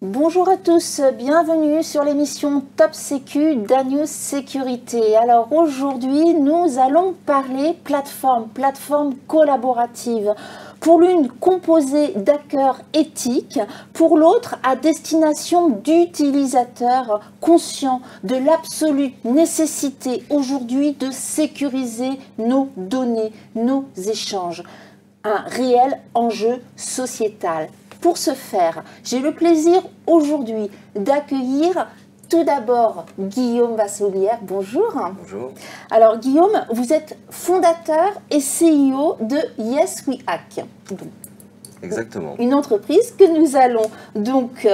Bonjour à tous, bienvenue sur l'émission Top Sécu d'Agnew Sécurité. Alors aujourd'hui, nous allons parler plateforme collaborative. Pour l'une composée d'hackers éthiques, pour l'autre à destination d'utilisateurs conscients de l'absolue nécessité aujourd'hui de sécuriser nos données, nos échanges. Un réel enjeu sociétal. Pour ce faire, j'ai le plaisir aujourd'hui d'accueillir tout d'abord Guillaume Vassoulière. Bonjour. Bonjour. Alors Guillaume, vous êtes fondateur et CEO de Yes We Hack. Exactement. Une entreprise que nous allons donc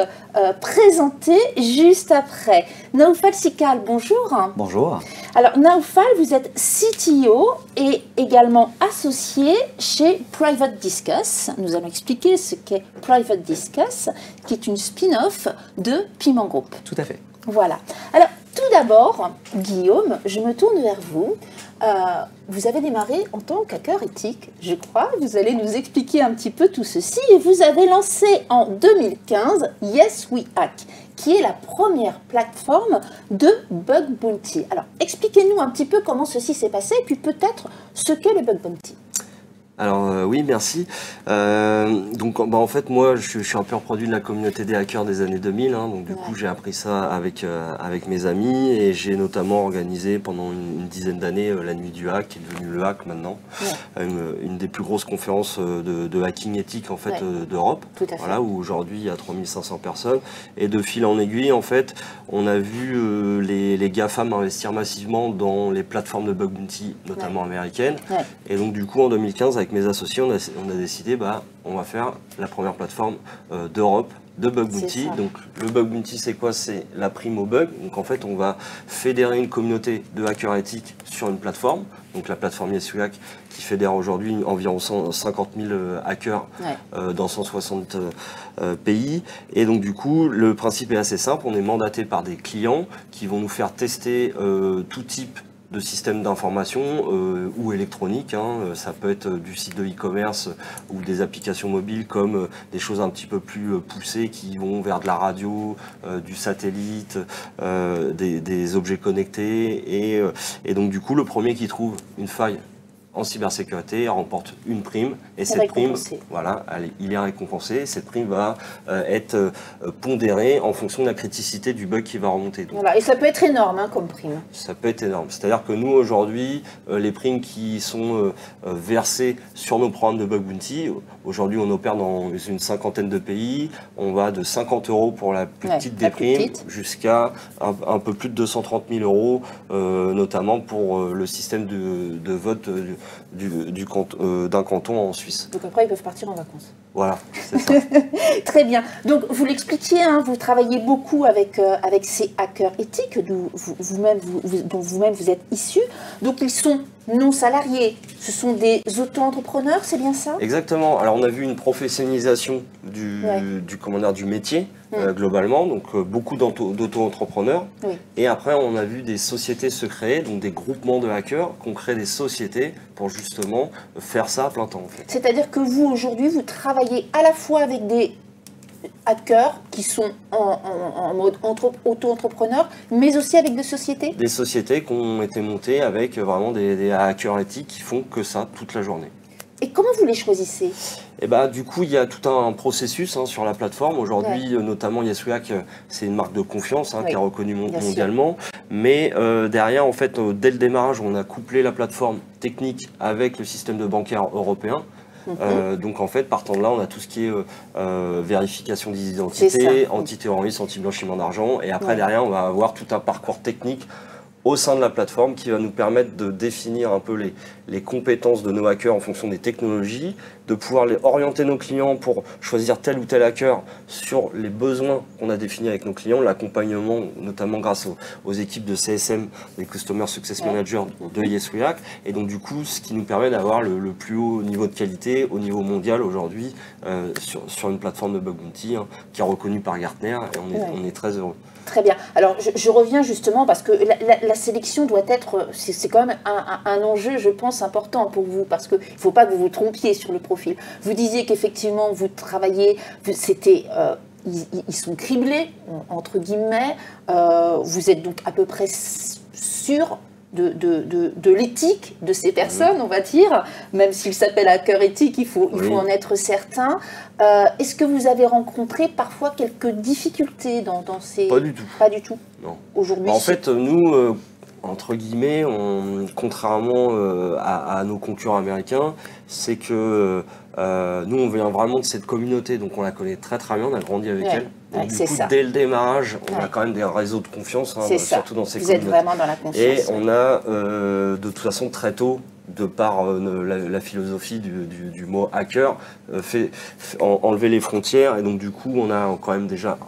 présenter juste après. Naoufal Sikal, bonjour. Bonjour. Alors Naoufal, vous êtes CTO et également associé chez Private Discuss. Nous allons expliquer ce qu'est Private Discuss, qui est une spin-off de Piment Group. Tout à fait. Voilà. Alors tout d'abord, Guillaume, je me tourne vers vous. Vous avez démarré en tant qu'hacker éthique, je crois. Vous allez nous expliquer un petit peu tout ceci. Et vous avez lancé en 2015 Yes We Hack, qui est la première plateforme de bug bounty. Alors, expliquez-nous un petit peu comment ceci s'est passé et puis peut-être ce qu'est le bug bounty. Alors oui, merci. Donc en fait, moi, je suis un pur produit de la communauté des hackers des années 2000. Donc du coup, j'ai appris ça avec mes amis et j'ai notamment organisé pendant une dizaine d'années la nuit du hack, qui est devenue le hack maintenant, une des plus grosses conférences de hacking éthique en fait d'Europe. Voilà, où aujourd'hui il y a 3500 personnes. Et de fil en aiguille, en fait, on a vu les GAFAM investir massivement dans les plateformes de bug bounty, notamment américaines. Et donc du coup, en 2015, avec mes associés, on a décidé, on va faire la première plateforme d'Europe de bug bounty. Donc le bug bounty, c'est quoi? C'est la prime au bug. Donc en fait, on va fédérer une communauté de hackers éthiques sur une plateforme. Donc la plateforme Yes We Hack, qui fédère aujourd'hui environ 50 000 hackers dans 160 pays. Et donc du coup, le principe est assez simple. On est mandaté par des clients qui vont nous faire tester tout type de systèmes d'information ou électroniques. Ça peut être du site de e-commerce ou des applications mobiles comme des choses un petit peu plus poussées qui vont vers de la radio, du satellite, des objets connectés. Et donc du coup, le premier qui trouve une faille en cybersécurité remporte une prime et cette prime, voilà, il est récompensé. Cette prime va être pondérée en fonction de la criticité du bug qui va remonter. Donc, voilà. Et ça peut être énorme comme prime. Ça peut être énorme. C'est-à-dire que nous aujourd'hui, les primes qui sont versées sur nos programmes de bug bounty, aujourd'hui on opère dans une cinquantaine de pays. On va de 50 € pour la plus petite des primes jusqu'à un peu plus de 230 000 €, notamment pour le système de vote d'un canton en Suisse. Donc après, ils peuvent partir en vacances. Voilà, c'est ça. Très bien. Donc, vous l'expliquiez, vous travaillez beaucoup avec ces hackers éthiques dont vous-même vous êtes issus. Donc, ils sont non salariés. Ce sont des auto-entrepreneurs, c'est bien ça? Exactement. Alors, on a vu une professionnalisation du métier. Globalement, donc beaucoup d'auto-entrepreneurs. Et après, on a vu des sociétés se créer, donc des groupements de hackers qui ont créé des sociétés pour justement faire ça à plein temps. En fait. C'est-à-dire que vous, aujourd'hui, vous travaillez à la fois avec des hackers qui sont en mode auto-entrepreneur, mais aussi avec des sociétés? Des sociétés qui ont été montées avec vraiment des hackers éthiques qui font que ça toute la journée. Et comment vous les choisissez? Du coup, il y a tout un processus sur la plateforme. Aujourd'hui, notamment Yes We Hack, c'est une marque de confiance qui est reconnue mondialement. Mais derrière, en fait, dès le démarrage, on a couplé la plateforme technique avec le système de bancaire européen. Donc en fait, partant de là, on a tout ce qui est vérification des identités, antiterrorisme, anti-blanchiment d'argent. Et après, derrière, on va avoir tout un parcours technique au sein de la plateforme qui va nous permettre de définir un peu les compétences de nos hackers en fonction des technologies, de pouvoir orienter nos clients pour choisir tel ou tel hacker sur les besoins qu'on a définis avec nos clients, l'accompagnement notamment grâce aux équipes de CSM, des Customer Success Managers de Yes We Hack, et donc du coup ce qui nous permet d'avoir le plus haut niveau de qualité au niveau mondial aujourd'hui sur une plateforme de bug bounty qui est reconnue par Gartner, et on est très heureux. Très bien. Alors, je reviens justement parce que la la sélection doit être, c'est quand même un enjeu, je pense, important pour vous, parce qu'il ne faut pas que vous vous trompiez sur le profil. Vous disiez qu'effectivement, vous travaillez, c'était... ils sont criblés, entre guillemets. Vous êtes donc à peu près sûr de l'éthique de ces personnes, on va dire. Même s'ils s'appellent hacker éthique, il faut en être certain. Est-ce que vous avez rencontré parfois quelques difficultés dans ces... Pas du tout. Pas du tout. Non. Aujourd'hui, en fait, nous, entre guillemets, contrairement à nos concurrents américains, c'est que nous, on vient vraiment de cette communauté, donc on la connaît très très bien, on a grandi avec elle. Donc, du coup, dès le démarrage, on a quand même des réseaux de confiance, surtout dans ces communautés. Vous êtes vraiment dans la confiance. Et on a, de toute façon, très tôt, de par la philosophie du mot hacker, enlever les frontières. Et donc, du coup, on a quand même déjà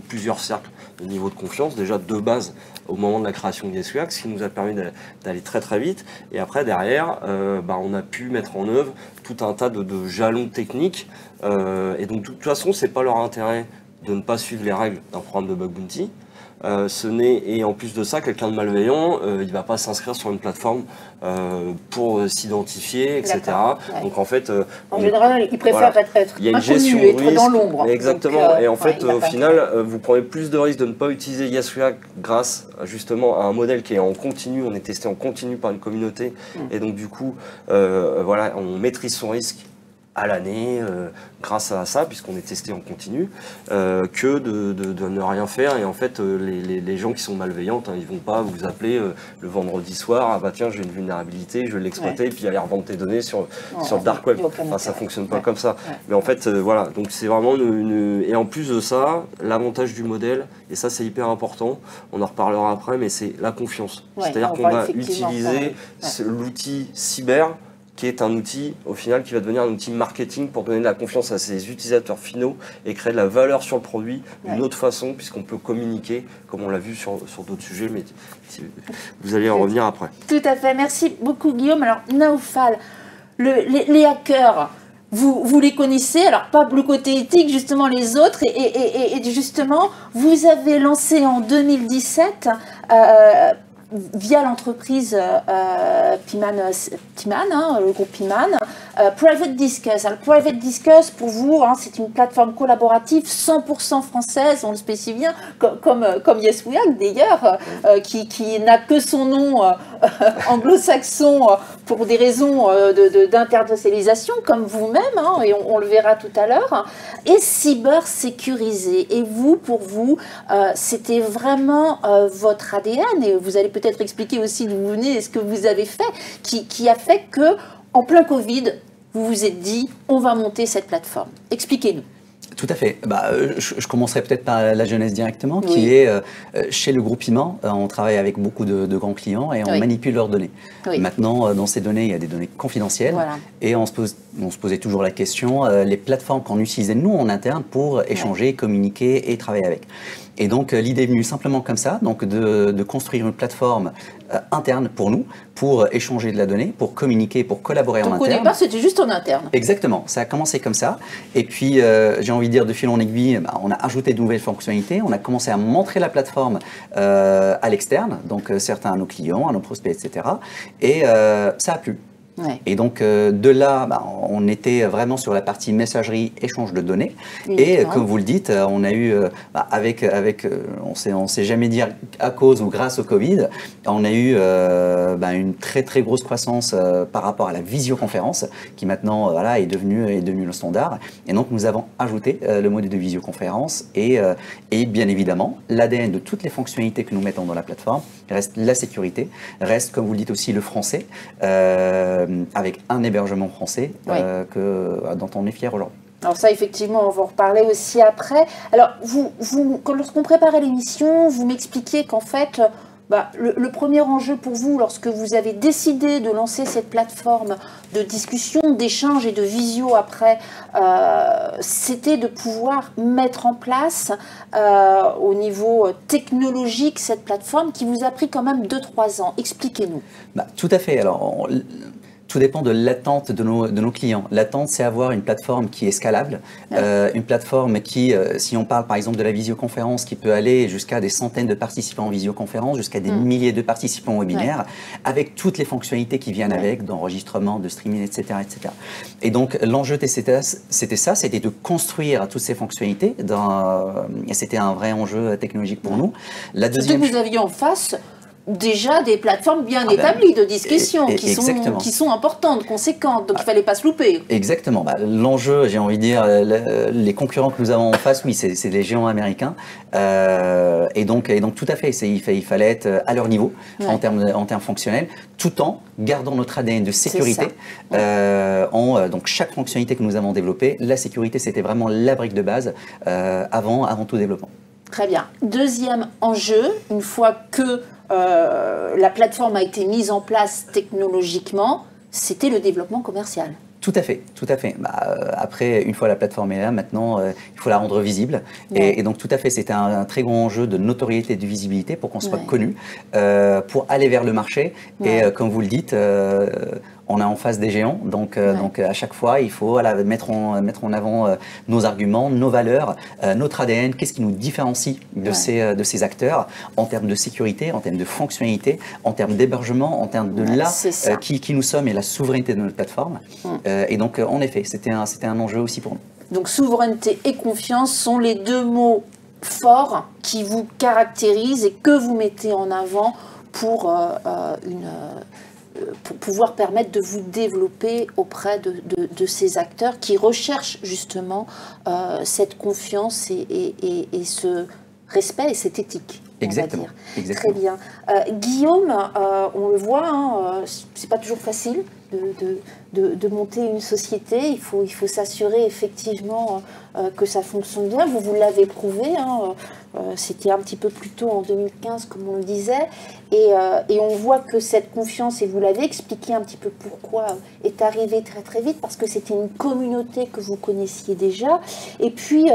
plusieurs cercles de niveau de confiance, déjà de base au moment de la création de YesWeHack, ce qui nous a permis d'aller très très vite. Et après, derrière, on a pu mettre en œuvre tout un tas de jalons techniques. Et donc, de toute façon, c'est pas leur intérêt de ne pas suivre les règles d'un programme de bug bounty. Et en plus de ça, quelqu'un de malveillant, il ne va pas s'inscrire sur une plateforme pour s'identifier, etc. Ouais. Donc en fait, en général, il préfère être il y a une inconnu, gestion être risque, dans l'ombre. Exactement. Et en fait, au final, vous prenez plus de risques de ne pas utiliser YesWeHack grâce justement à un modèle qui est en continu. On est testé en continu par une communauté, et donc du coup, on maîtrise son risque à l'année grâce à ça, puisqu'on est testé en continu, que de ne rien faire. Et en fait, les gens qui sont malveillantes, ils vont pas vous appeler le vendredi soir, ah bah tiens, j'ai une vulnérabilité, je vais l'exploiter, et puis aller revendre tes données sur le dark web. Enfin, ça fonctionne pas comme ça. Mais en fait, voilà, donc c'est vraiment et en plus de ça, l'avantage du modèle, et ça c'est hyper important, on en reparlera après, mais c'est la confiance. C'est-à-dire qu'on va utiliser l'outil cyber, qui est un outil, au final, qui va devenir un outil marketing pour donner de la confiance à ses utilisateurs finaux et créer de la valeur sur le produit d'une autre façon, puisqu'on peut communiquer, comme on l'a vu sur d'autres sujets, mais vous allez en revenir après. Tout à fait, merci beaucoup Guillaume. Alors, Naoufal, les hackers, vous les connaissez, alors pas le côté éthique, justement les autres, et justement, vous avez lancé en 2017... via l'entreprise Piman, le groupe Piman, Private Discuss. Alors, Private Discuss, pour vous, c'est une plateforme collaborative 100% française, on le spécifie bien, comme YesWeHack d'ailleurs, qui n'a que son nom anglo-saxon pour des raisons d'internationalisation, comme vous-même, et on le verra tout à l'heure, et cybersécurisé. Et vous, pour vous, c'était vraiment votre ADN, et vous allez peut-être expliquer aussi d'où vous venez et ce que vous avez fait, qui a fait que, en plein Covid, vous vous êtes dit, on va monter cette plateforme. Expliquez-nous. Tout à fait. Je commencerai peut-être par la jeunesse directement, qui est chez le groupe Piman. On travaille avec beaucoup de grands clients et on manipule leurs données. Maintenant, dans ces données, il y a des données confidentielles. Et on se posait toujours la question, les plateformes qu'on utilisait nous en interne pour échanger, communiquer et travailler avec. Et donc l'idée est venue simplement comme ça, donc de construire une plateforme interne pour nous, pour échanger de la donnée, pour communiquer, pour collaborer en interne. Donc au départ, c'était juste en interne. Exactement, ça a commencé comme ça. Et puis, j'ai envie de dire, de fil en aiguille, on a ajouté de nouvelles fonctionnalités, on a commencé à montrer la plateforme à l'externe, donc certains à nos clients, à nos prospects, etc. Et ça a plu. Et donc de là, on était vraiment sur la partie messagerie, échange de données. Et comme vous le dites, on a eu, on s'est jamais dit à cause ou grâce au Covid, on a eu une très très grosse croissance par rapport à la visioconférence, qui maintenant est devenu le standard. Et donc nous avons ajouté le module de visioconférence et bien évidemment l'ADN de toutes les fonctionnalités que nous mettons dans la plateforme reste la sécurité, reste comme vous le dites aussi le français. Avec un hébergement français dont on est fier aujourd'hui. Alors ça, effectivement, on va en reparler aussi après. Alors, lorsqu'on préparait l'émission, vous m'expliquiez qu'en fait, le premier enjeu pour vous, lorsque vous avez décidé de lancer cette plateforme de discussion, d'échange et de visio après, c'était de pouvoir mettre en place au niveau technologique cette plateforme qui vous a pris quand même 2-3 ans. Expliquez-nous. Tout à fait. Alors, Tout dépend de l'attente de nos clients. L'attente, c'est avoir une plateforme qui est scalable, une plateforme qui, si on parle par exemple de la visioconférence, qui peut aller jusqu'à des centaines de participants en visioconférence, jusqu'à des milliers de participants webinaires, avec toutes les fonctionnalités qui viennent avec, d'enregistrement, de streaming, etc., etc. Et donc, l'enjeu, c'était ça, c'était de construire toutes ces fonctionnalités. Et c'était un vrai enjeu technologique pour nous. La deuxième... Surtout que vous aviez en face déjà des plateformes bien établies de discussion qui sont importantes, conséquentes, donc il ne fallait pas se louper. Exactement. L'enjeu, j'ai envie de dire, les concurrents que nous avons en face, oui, c'est des géants américains. Et donc tout à fait, il fallait être à leur niveau en termes fonctionnels, tout en gardant notre ADN de sécurité. Donc chaque fonctionnalité que nous avons développée, la sécurité, c'était vraiment la brique de base avant tout développement. Très bien. Deuxième enjeu, une fois que la plateforme a été mise en place technologiquement, c'était le développement commercial. Tout à fait, tout à fait. Après, une fois la plateforme est là, maintenant, il faut la rendre visible. Et donc, tout à fait, c'était un très grand enjeu de notoriété et de visibilité pour qu'on soit connu, pour aller vers le marché. Et comme vous le dites, on est en face des géants, donc à chaque fois, il faut mettre en avant nos arguments, nos valeurs, notre ADN, qu'est-ce qui nous différencie de ces acteurs en termes de sécurité, en termes de fonctionnalité, en termes d'hébergement, en termes de qui nous sommes et la souveraineté de notre plateforme. Et donc, en effet, c'était un enjeu aussi pour nous. Donc, souveraineté et confiance sont les deux mots forts qui vous caractérisent et que vous mettez en avant pour pouvoir permettre de vous développer auprès de ces acteurs qui recherchent justement cette confiance et ce respect et cette éthique. Exactement. Très bien. Guillaume, on le voit, c'est pas toujours facile de monter une société. Il faut s'assurer effectivement que ça fonctionne bien. Vous l'avez prouvé. C'était un petit peu plus tôt en 2015, comme on le disait. Et on voit que cette confiance, et vous l'avez expliqué un petit peu pourquoi, est arrivée très très vite, parce que c'était une communauté que vous connaissiez déjà. Et puis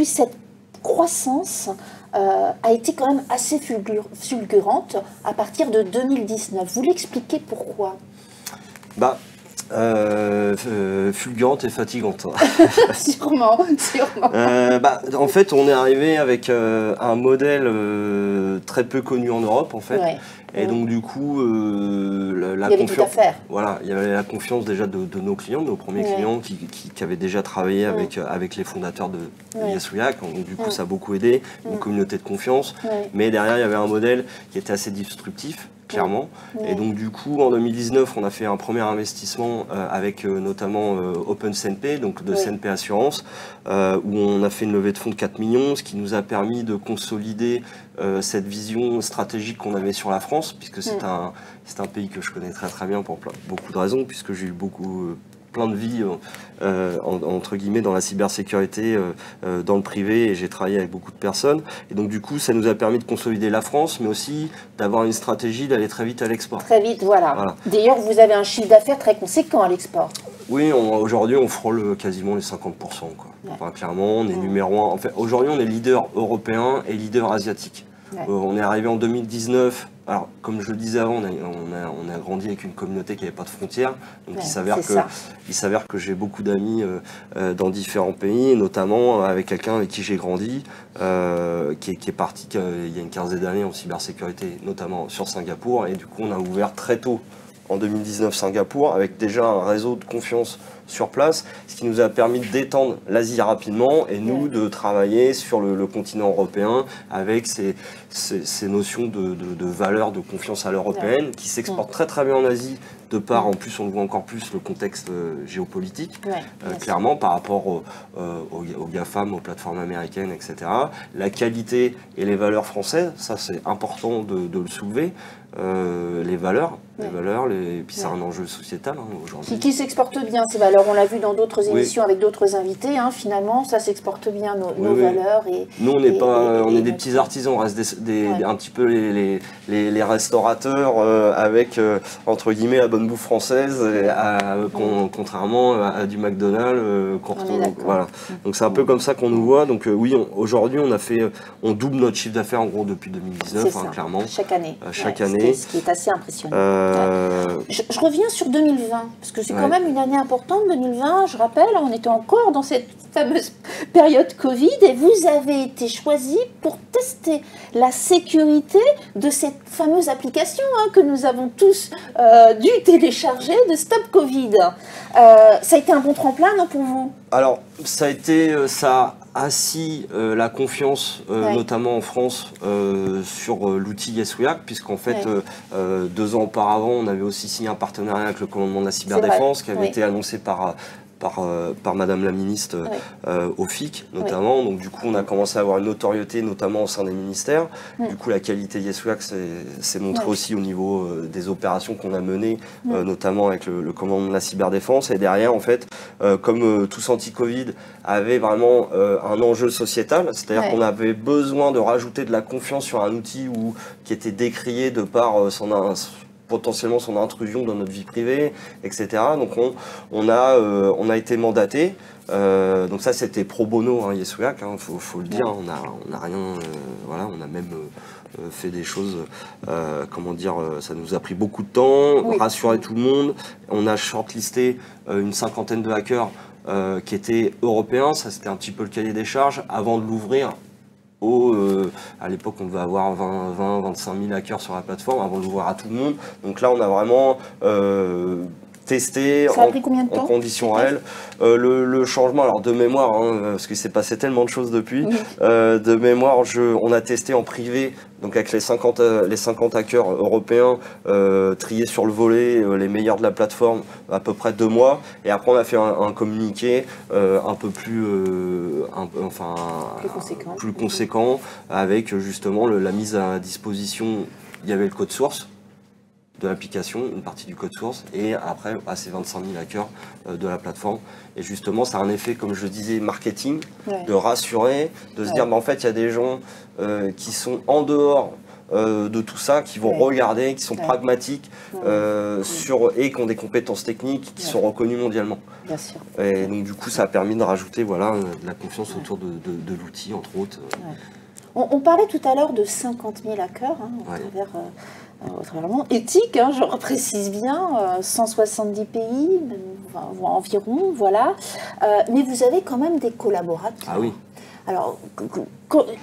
cette croissance a été quand même assez fulgurante à partir de 2019. Vous l'expliquez pourquoi? Fulgurante et fatigante. Sûrement. En fait, on est arrivé avec un modèle très peu connu en Europe, en fait. Et donc, du coup, la confiance. Voilà, il y avait la confiance déjà de nos clients, de nos premiers clients qui avaient déjà travaillé avec les fondateurs de Yes React. Donc, du coup, ça a beaucoup aidé, une communauté de confiance. Mais derrière, il y avait un modèle qui était assez disruptif, clairement. Et donc, du coup, en 2019, on a fait un premier investissement avec notamment OpenCNP, donc de CNP Assurance, où on a fait une levée de fonds de 4 millions, ce qui nous a permis de consolider cette vision stratégique qu'on avait sur la France, puisque c'est un pays que je connais très très bien pour beaucoup de raisons, puisque j'ai eu plein de vies entre guillemets dans la cybersécurité, dans le privé, et j'ai travaillé avec beaucoup de personnes. Et donc du coup, ça nous a permis de consolider la France, mais aussi d'avoir une stratégie d'aller très vite à l'export. Très vite, voilà. D'ailleurs, vous avez un chiffre d'affaires très conséquent à l'export. Oui, aujourd'hui, on frôle quasiment les 50%. Enfin, clairement, on est numéro 1. En fait, aujourd'hui, on est leader européen et leader asiatique. On est arrivé en 2019. Alors, comme je le disais avant, on a grandi avec une communauté qui n'avait pas de frontières. Donc, il s'avère que j'ai beaucoup d'amis dans différents pays, notamment avec quelqu'un avec qui j'ai grandi, qui est parti il y a une quinzaine d'années en cybersécurité, notamment sur Singapour. Et du coup, on a ouvert très tôt, en 2019, Singapour, avec déjà un réseau de confiance sur place, ce qui nous a permis d'étendre l'Asie rapidement et nous de travailler sur le continent européen avec ces notions de valeur, de confiance à l'européenne qui s'exportent très très bien en Asie, de par en plus on le voit encore plus le contexte géopolitique, clairement par rapport aux GAFAM, aux plateformes américaines, etc. La qualité et les valeurs françaises, ça c'est important de le soulever. Les valeurs, et puis c'est un enjeu sociétal aujourd'hui. Qui s'exporte bien ces valeurs, on l'a vu dans d'autres émissions avec d'autres invités, finalement ça s'exporte bien nos valeurs. Nous on est des petits artisans, on reste un petit peu les restaurateurs avec entre guillemets la bonne bouffe française, contrairement à du McDonald's qu'on retrouve. Voilà. Donc c'est un peu comme ça qu'on nous voit. Donc aujourd'hui on double notre chiffre d'affaires en gros depuis 2019, clairement. Chaque année. Chaque année. année. Ce qui est assez impressionnant. Je reviens sur 2020, parce que c'est quand même une année importante, 2020, je rappelle, on était encore dans cette fameuse période Covid, et vous avez été choisi pour tester la sécurité de cette fameuse application que nous avons tous dû télécharger de Stop Covid. Ça a été un bon tremplin, non, pour vous? Alors, ça a assis la confiance, notamment en France, sur l'outil Yes We Hack, puisqu'en fait, 2 ans auparavant, on avait aussi signé un partenariat avec le commandement de la cyberdéfense, qui avait été annoncé par Madame la ministre au FIC notamment. Donc du coup on a commencé à avoir une notoriété notamment au sein des ministères. Du coup la qualité Yes We Hack s'est montrée aussi au niveau des opérations qu'on a menées, notamment avec le commandement de la cyberdéfense. Et derrière en fait, comme tous anti-Covid avait vraiment un enjeu sociétal, c'est-à-dire qu'on avait besoin de rajouter de la confiance sur un outil qui était décrié de par potentiellement son intrusion dans notre vie privée, etc. Donc on a été mandaté. Donc ça c'était pro bono, Yes We Hack, faut le dire. On a rien, voilà, on a même fait des choses, ça nous a pris beaucoup de temps, rassurer tout le monde. On a shortlisté une 50aine de hackers qui étaient européens. Ça c'était un petit peu le cahier des charges avant de l'ouvrir. À l'époque, on devait avoir 25 000 hackers sur la plateforme avant de l'ouvrir à tout le monde. Donc là, on a vraiment testé en conditions réelles. Le changement, alors de mémoire, parce qu'il s'est passé tellement de choses depuis, de mémoire, on a testé en privé, donc avec les 50 hackers européens triés sur le volet, les meilleurs de la plateforme, à peu près 2 mois. Et après, on a fait un communiqué un peu plus conséquent, avec justement la mise à disposition. Il y avait le code source de l'application, une partie du code source, et après à ces 25 000 hackers de la plateforme. Et justement, ça a un effet, comme je disais, marketing, de rassurer, de se dire, en fait, il y a des gens qui sont en dehors de tout ça, qui vont regarder, qui sont pragmatiques et qui ont des compétences techniques qui sont reconnues mondialement. Bien sûr. Et donc du coup, ça a permis de rajouter de la confiance autour de l'outil, entre autres. On parlait tout à l'heure de 50 000 hackers au travers le monde. Éthique, je reprécise bien, 170 pays, environ, voilà. Mais vous avez quand même des collaborateurs. Ah oui. Alors,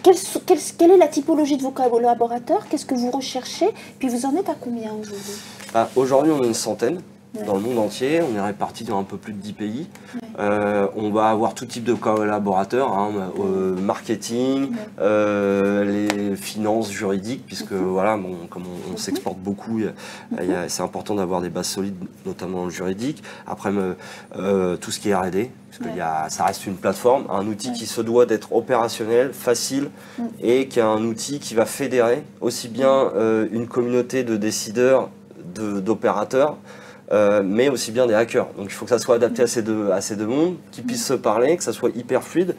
quelle est la typologie de vos collaborateurs? Qu'est-ce que vous recherchez? Puis vous en êtes à combien aujourd'hui? Aujourd'hui, on est une centaine. Dans le monde entier, on est répartis dans un peu plus de 10 pays. On va avoir tout type de collaborateurs, marketing, les finances juridiques, puisque voilà, comme on s'exporte beaucoup, c'est important d'avoir des bases solides, notamment dans le juridique. Après, tout ce qui est R&D, parce que ça reste une plateforme, un outil qui se doit d'être opérationnel, facile, et qui est un outil qui va fédérer aussi bien une communauté de décideurs, d'opérateurs, mais aussi bien des hackers. Donc il faut que ça soit adapté à ces deux mondes, qu'ils puissent se parler, que ça soit hyper fluide.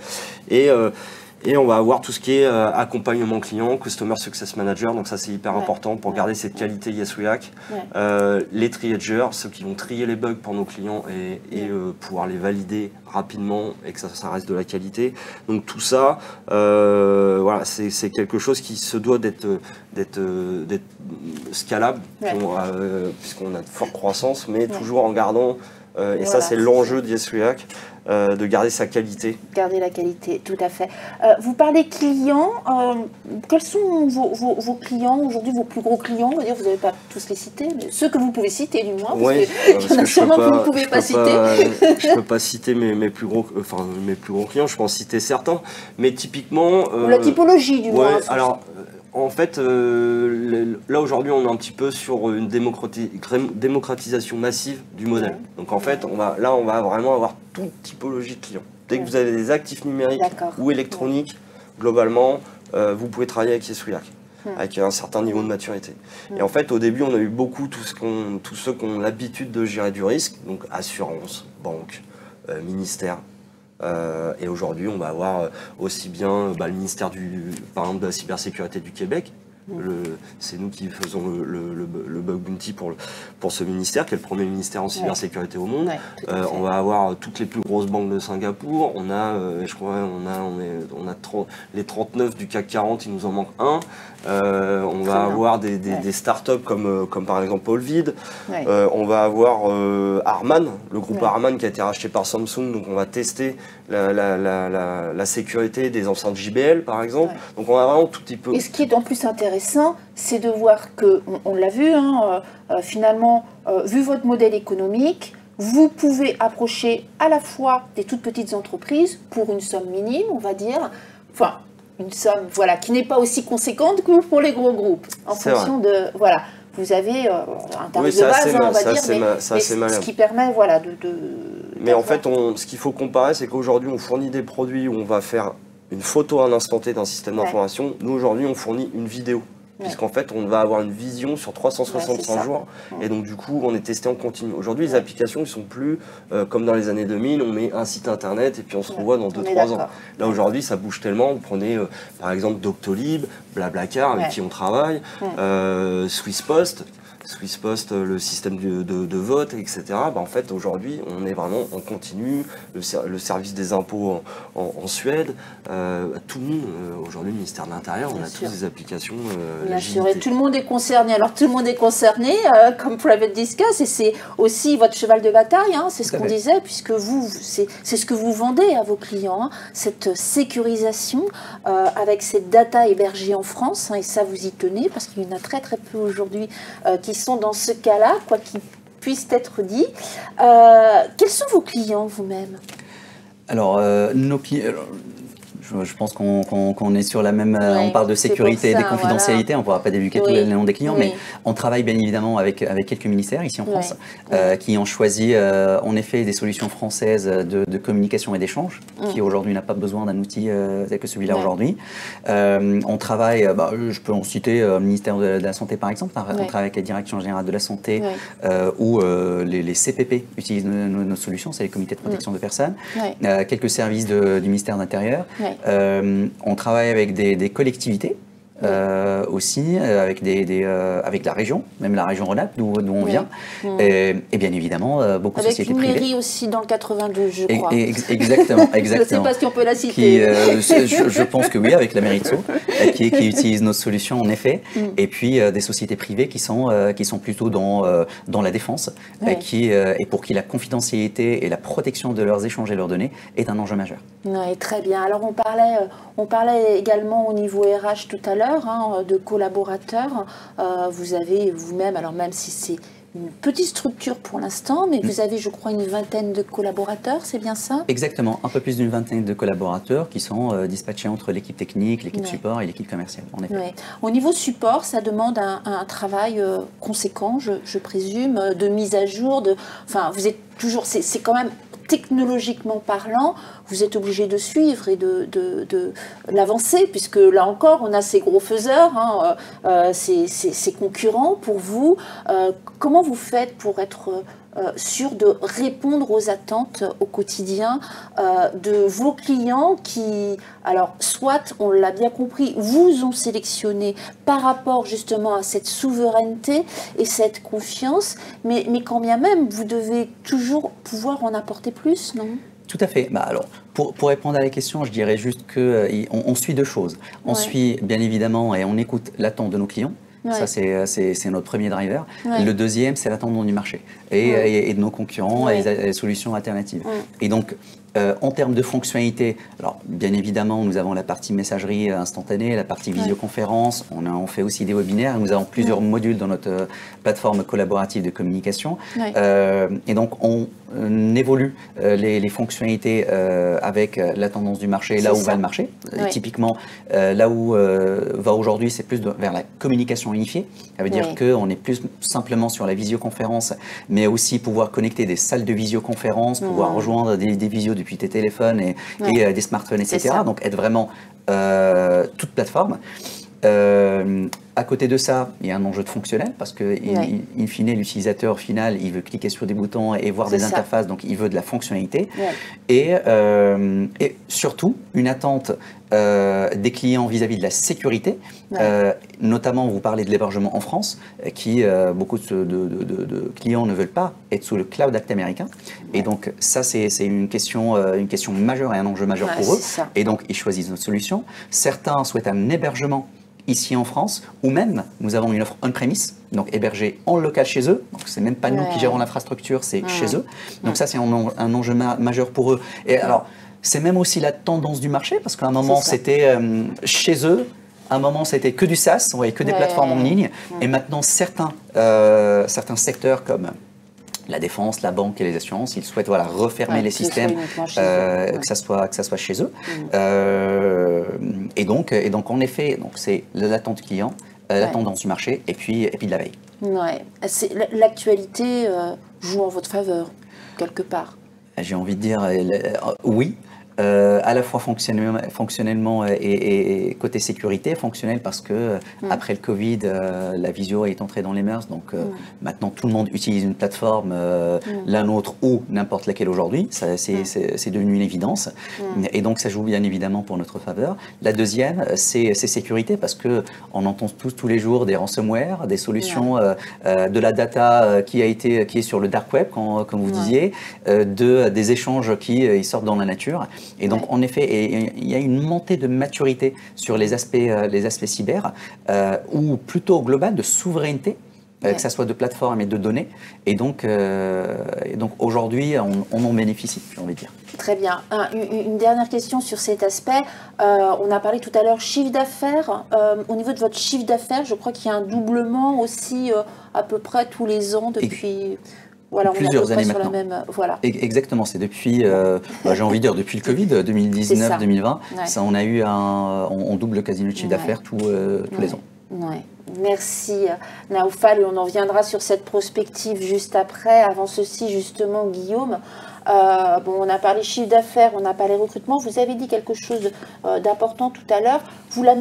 Et on va avoir tout ce qui est accompagnement client, Customer Success Manager, donc ça c'est hyper important pour garder cette qualité Yes We Hack. Les triagers, ceux qui vont trier les bugs pour nos clients et pouvoir les valider rapidement et que ça reste de la qualité. Donc tout ça, voilà, c'est quelque chose qui se doit d'être scalable, puisqu'on a de forte croissance, mais toujours en gardant, et ça c'est l'enjeu de Yes We Hack, de garder sa qualité. Garder la qualité, tout à fait. Vous parlez clients, quels sont vos clients aujourd'hui, vos plus gros clients? On va dire, vous n'avez pas tous les cités, mais ceux que vous pouvez citer du moins, parce qu'il y en a sûrement que vous ne pouvez pas citer. Je ne peux pas citer mes plus gros clients, je peux en citer certains, mais typiquement... la typologie du moins. Alors, en fait, là aujourd'hui, on est un petit peu sur une démocratisation massive du modèle. Donc en fait, on va vraiment avoir toute typologie de clients. Dès que vous avez des actifs numériques ou électroniques, globalement, vous pouvez travailler avec Yes We Hack, avec un certain niveau de maturité. Et en fait, au début, on a eu beaucoup tous ceux qui ont l'habitude de gérer du risque, donc assurance, banque, ministère. Et aujourd'hui, on va avoir aussi bien le ministère par exemple, de la cybersécurité du Québec, C'est nous qui faisons le bug bounty pour ce ministère, qui est le premier ministère en cybersécurité au monde. On va avoir toutes les plus grosses banques de Singapour. On a, je crois, les 39 du CAC 40, il nous en manque un. On va avoir des startups comme par exemple Olvid. On va avoir Harman, le groupe Harman qui a été racheté par Samsung. Donc on va tester la sécurité des enceintes JBL par exemple. Donc on a vraiment tout petit peu. Et ce qui est en plus intéressant, c'est de voir que, on l'a vu, finalement, vu votre modèle économique, vous pouvez approcher à la fois des toutes petites entreprises pour une somme minime, on va dire, enfin, une somme qui n'est pas aussi conséquente que pour les gros groupes, en fonction de, vous avez un tarif de base, on va dire, mais ce qui permet, Mais en fait, ce qu'il faut comparer, c'est qu'aujourd'hui, on fournit des produits où on va faire une photo à un instant T d'un système d'information. Nous, aujourd'hui, on fournit une vidéo. Puisqu'en fait, on va avoir une vision sur 365 jours. Et donc, du coup, on est testé en continu. Aujourd'hui, les applications ne sont plus comme dans les années 2000. On met un site internet et puis on se revoit dans 2-3 ans. Là, aujourd'hui, ça bouge tellement. Vous prenez, par exemple, Doctolib, Blablacar, avec qui on travaille, Swisspost, le système de vote, etc. En fait, aujourd'hui, on est vraiment en continu. Le service des impôts en Suède, tout le monde, aujourd'hui, le ministère de l'Intérieur, on a tous des applications. Bien sûr, et tout le monde est concerné. Alors, tout le monde est concerné, comme Private Discuss, et c'est aussi votre cheval de bataille, c'est ce qu'on disait, puisque vous, c'est ce que vous vendez à vos clients, cette sécurisation avec cette data hébergée en France, et ça, vous y tenez, parce qu'il y en a très très peu aujourd'hui qui sont dans ce cas-là, quoi qu'il puisse être dit. Quels sont vos clients vous-même? Alors, nos clients... Je pense qu'on est sur la même... on parle de sécurité et de confidentialité, on ne pourra pas divulguer tous les noms des clients, mais on travaille bien évidemment avec quelques ministères ici en France qui ont choisi en effet des solutions françaises de communication et d'échange, qui aujourd'hui n'a pas besoin d'un outil tel que celui-là aujourd'hui. On travaille, je peux en citer le ministère de la Santé par exemple, on travaille avec la Direction Générale de la Santé où les CPP utilisent nos solutions, c'est les comités de protection de personnes, quelques services du ministère de l'Intérieur. On travaille avec des collectivités aussi, avec la région, même la région Rhône-Alpes, d'où on vient, et bien évidemment beaucoup de sociétés privées. Avec une mairie aussi dans le 92, je crois. Exactement. Je ne sais pas si on peut la citer. Je pense que oui, avec la mairie de Sceaux, qui utilise nos solutions en effet, et puis des sociétés privées qui sont plutôt dans la défense, et pour qui la confidentialité et la protection de leurs échanges et leurs données est un enjeu majeur. Oui, très bien. Alors on parlait également au niveau RH tout à l'heure, de collaborateurs. Vous avez vous-même, alors même si c'est une petite structure pour l'instant, mais vous avez, je crois, une vingtaine de collaborateurs, c'est bien ça? Exactement, un peu plus d'une vingtaine de collaborateurs qui sont dispatchés entre l'équipe technique, l'équipe support et l'équipe commerciale, en effet. Au niveau support, ça demande un travail conséquent, je présume, de mise à jour, enfin, vous êtes toujours, c'est quand même technologiquement parlant, vous êtes obligé de suivre et de l'avancer, puisque là encore, on a ces gros faiseurs, ces concurrents pour vous. Comment vous faites pour être sûr de répondre aux attentes au quotidien de vos clients qui, alors, soit, on l'a bien compris, vous ont sélectionné par rapport justement à cette souveraineté et cette confiance, mais quand bien même, vous devez toujours pouvoir en apporter plus, non ? Tout à fait. Alors, pour répondre à la question, je dirais juste qu'on suit deux choses. On suit bien évidemment et on écoute l'attente de nos clients. Ça, c'est notre premier driver. Le deuxième, c'est l'attente du marché et de nos concurrents et les solutions alternatives. Et donc, en termes de fonctionnalité, alors bien évidemment, nous avons la partie messagerie instantanée, la partie visioconférence, on fait aussi des webinaires, nous avons plusieurs modules dans notre plateforme collaborative de communication. Et donc, on évolue les fonctionnalités avec la tendance du marché, là où va le marché. Typiquement, là où va aujourd'hui, c'est plus vers la communication unifiée. Ça veut dire qu'on est plus simplement sur la visioconférence, mais aussi pouvoir connecter des salles de visioconférence, pouvoir rejoindre des visios depuis tes téléphones et des smartphones, etc. Donc être vraiment toute plateforme. À côté de ça, il y a un enjeu de fonctionnel parce que, in fine, l'utilisateur final, il veut cliquer sur des boutons et voir des interfaces, donc il veut de la fonctionnalité. Et surtout, une attente des clients vis-à-vis de la sécurité. Notamment, vous parlez de l'hébergement en France, beaucoup de clients ne veulent pas être sous le Cloud Act américain. Et donc, ça, c'est une question majeure et un enjeu majeur pour eux. Et donc, ils choisissent notre solution. Certains souhaitent un hébergement ici en France, ou même nous avons une offre on-premise, donc hébergée en local chez eux. Donc c'est même pas nous qui gérons l'infrastructure, c'est chez eux. Donc ça c'est un enjeu majeur pour eux. Et alors c'est même aussi la tendance du marché, parce qu'à un moment c'était chez eux, à un moment c'était que du SaaS, on voyait que des plateformes en ligne, et maintenant certains secteurs comme la défense, la banque et les assurances, ils souhaitent refermer les systèmes, que ça soit chez eux. Et donc en effet, c'est l'attente client, la tendance du marché et puis de la veille. L'actualité joue en votre faveur, quelque part. J'ai envie de dire oui. À la fois fonctionnellement et côté sécurité, fonctionnel parce que après le Covid, la visio est entrée dans les mœurs, donc maintenant tout le monde utilise une plateforme, la nôtre ou n'importe laquelle aujourd'hui, c'est devenu une évidence, et donc ça joue bien évidemment pour notre faveur. La deuxième, c'est sécurité parce que on entend tous les jours des ransomware, des solutions de la data qui est sur le dark web, comme vous disiez, des échanges qui sortent dans la nature. Et donc, en effet, il y a une montée de maturité sur les aspects cyber, ou plutôt global de souveraineté, que ce soit de plateforme et de données. Et donc aujourd'hui, on en bénéficie, j'ai envie de dire. Très bien. Une dernière question sur cet aspect. On a parlé tout à l'heure chiffre d'affaires. Au niveau de votre chiffre d'affaires, je crois qu'il y a un doublement aussi à peu près tous les ans depuis... Plusieurs années maintenant. Exactement, c'est depuis, j'ai envie de dire, depuis le Covid, 2019-2020, on double quasiment le chiffre d'affaires tous les ans. Merci Naoufal, et on en reviendra sur cette prospective juste après. Avant ceci, justement, Guillaume, on a parlé chiffre d'affaires, on a parlé recrutement. Vous avez dit quelque chose d'important tout à l'heure. Vous le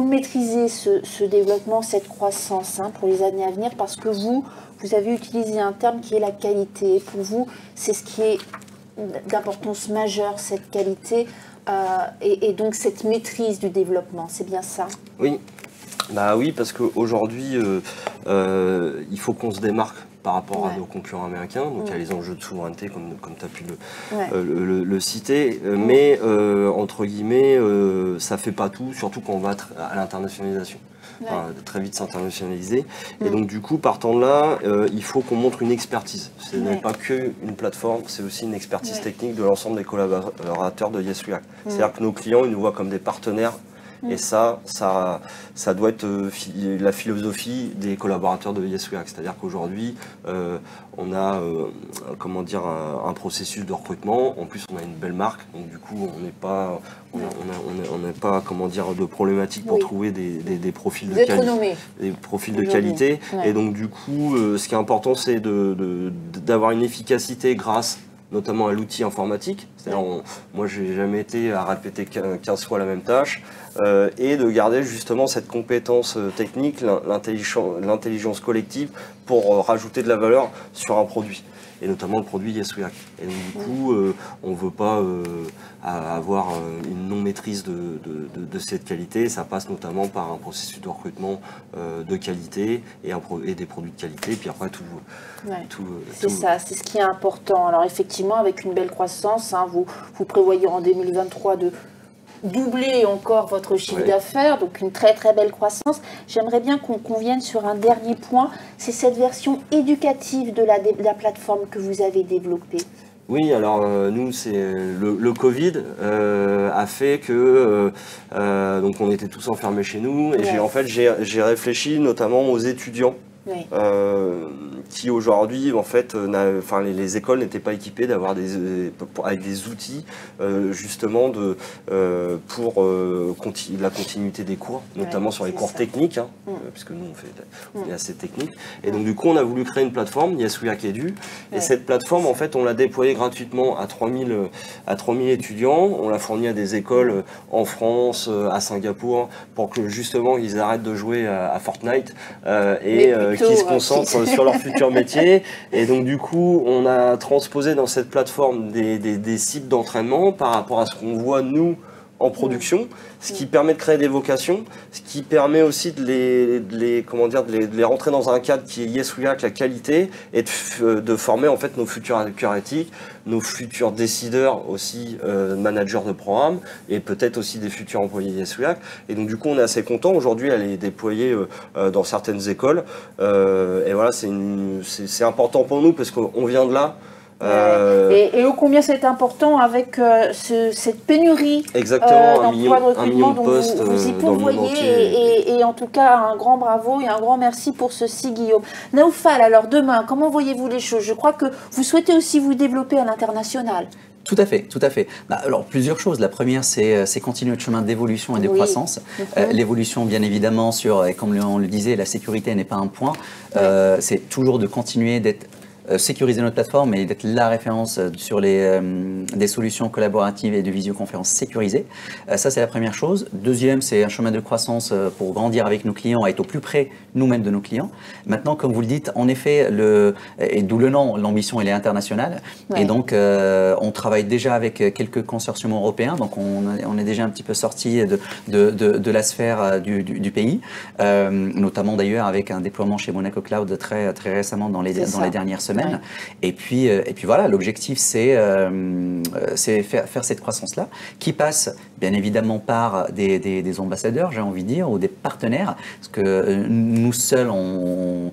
maîtrisez, ce développement, cette croissance pour les années à venir, parce que vous avez utilisé un terme qui est la qualité. Pour vous, c'est ce qui est d'importance majeure, cette qualité, et donc cette maîtrise du développement. C'est bien ça? Oui. Oui, parce qu'aujourd'hui, il faut qu'on se démarque par rapport à nos concurrents américains. Donc il y a les enjeux de souveraineté, comme tu as pu le citer. Mais, entre guillemets, ça ne fait pas tout, surtout quand on va à l'internationalisation. Très vite s'internationaliser. Et donc du coup, partant de là, il faut qu'on montre une expertise. Ce n'est pas qu'une plateforme, c'est aussi une expertise technique de l'ensemble des collaborateurs de Yes React. C'est-à-dire que nos clients, ils nous voient comme des partenaires. Et ça doit être la philosophie des collaborateurs de Yes React. C'est-à-dire qu'aujourd'hui, on a un processus de recrutement. En plus, on a une belle marque. Donc du coup, on n'est pas de problématique pour trouver des profils de qualité. Et donc du coup, ce qui est important, c'est d'avoir une efficacité grâce notamment à l'outil informatique. C'est-à-dire, moi, je n'ai jamais été à répéter 15 fois la même tâche, et de garder justement cette compétence technique, l'intelligence collective pour rajouter de la valeur sur un produit, et notamment le produit Yes React. Et donc, du coup, on ne veut pas avoir une non-maîtrise de cette qualité. Ça passe notamment par un processus de recrutement de qualité et des produits de qualité, et puis après tout. Ça, c'est ce qui est important. Alors effectivement, avec une belle croissance, vous prévoyez en 2023 de doubler encore votre chiffre d'affaires, donc une très très belle croissance. J'aimerais bien qu'on vienne sur un dernier point, c'est cette version éducative de la plateforme que vous avez développée. Oui, alors nous, c'est le Covid a fait que donc on était tous enfermés chez nous, et j'ai réfléchi notamment aux étudiants Oui. Qui aujourd'hui, en fait, les écoles n'étaient pas équipées d'avoir avec des outils justement pour la continuité des cours, notamment sur les cours techniques, puisque nous on est assez technique. Et donc du coup, on a voulu créer une plateforme, Yes We Hack Edu, et cette plateforme, en fait, on l'a déployée gratuitement à 3000 étudiants. On l'a fournie à des écoles en France, à Singapour, pour que justement ils arrêtent de jouer à Fortnite et qui se concentrent sur leur futur métier. Et donc du coup, on a transposé dans cette plateforme des cibles d'entraînement par rapport à ce qu'on voit nous en production, ce qui permet de créer des vocations, ce qui permet aussi de les rentrer dans un cadre qui est Yes We Hack, la qualité, et de former en fait nos futurs hackers éthiques, nos futurs décideurs aussi, managers de programme, et peut-être aussi des futurs employés Yes We Hack. Et donc du coup, on est assez content. Aujourd'hui, elle est déployée dans certaines écoles. Et voilà, c'est important pour nous parce qu'on vient de là. Et ô combien c'est important avec cette pénurie d'emploi de recrutement dont vous y pourvoyez et en tout cas un grand bravo et un grand merci pour ceci Guillaume. Naoufal, alors demain, comment voyez-vous les choses? Je crois que vous souhaitez aussi vous développer à l'international. Tout à fait, tout à fait. Alors, plusieurs choses. La première, c'est continuer notre chemin d'évolution et de croissance. L'évolution, bien évidemment, comme on le disait, la sécurité n'est pas un point. C'est toujours de continuer d'être sécuriser notre plateforme et d'être la référence sur des solutions collaboratives et de visioconférence sécurisées. Ça, c'est la première chose. Deuxième, c'est un chemin de croissance pour grandir avec nos clients, être au plus près nous-mêmes de nos clients. Maintenant, comme vous le dites, en effet, et d'où le nom, l'ambition, elle est internationale. Et donc, on travaille déjà avec quelques consortiums européens. Donc, on est déjà un petit peu sorti de la sphère du pays, notamment d'ailleurs avec un déploiement chez Monaco Cloud très récemment dans les dernières semaines. Et puis voilà, l'objectif c'est faire cette croissance-là qui passe bien évidemment par des ambassadeurs, j'ai envie de dire, ou des partenaires, parce que nous seuls on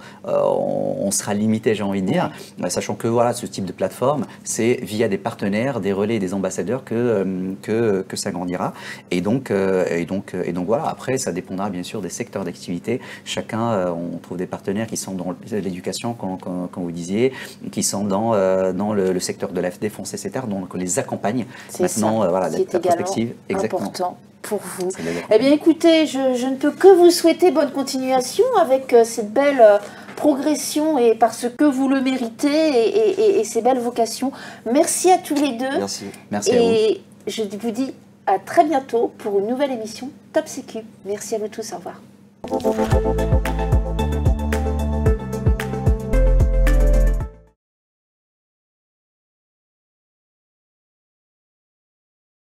sera limité, j'ai envie de dire, sachant que voilà, ce type de plateforme, c'est via des partenaires, des relais, des ambassadeurs que ça grandira. Et donc voilà, après ça dépendra bien sûr des secteurs d'activité. Chacun, on trouve des partenaires qui sont dans l'éducation, comme vous disiez, qui sont dans le secteur de la défense, etc. Donc on les accompagne maintenant, voilà, la perspective. Exactement. Important pour vous. Eh bien écoutez, je ne peux que vous souhaiter bonne continuation avec cette belle progression et parce que vous le méritez et ces belles vocations. Merci à tous les deux. Merci à vous. Et je vous dis à très bientôt pour une nouvelle émission Top Sécu. Merci à vous tous, au revoir.